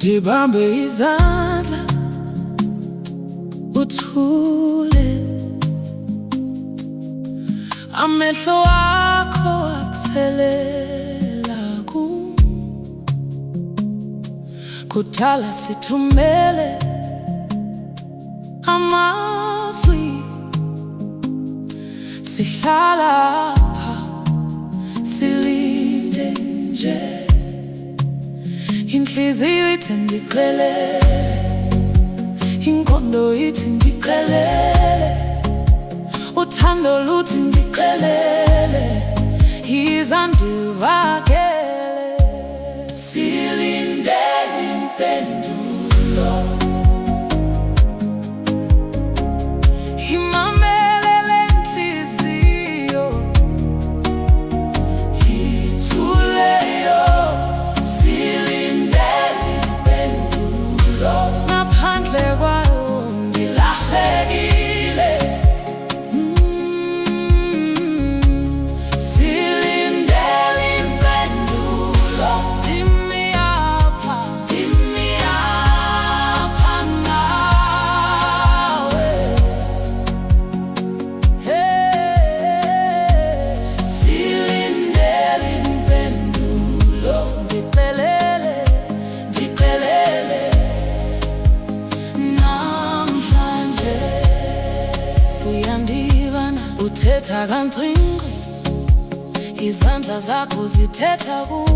Ndibambe izandla uthule, amehlo akho akuselela kudala sithumele amazwi, sihlala apha silinde nje. Inhliziyo ithi ndixelele, ingqondo ithi ndixelele, uthando luthi ndixelele, yiza ndivakele. Silindele impendulo, imamele le nhliziyo ithuleyo. Silindele impendulo, ngaphandle kwayo ndilahlekile. Silindele impendulo, dimi apha nawe. Silindele impendulo, ndixelele namhlanje. Uyandibana uthetha kancingci, izandla zakho zithetha kuwe.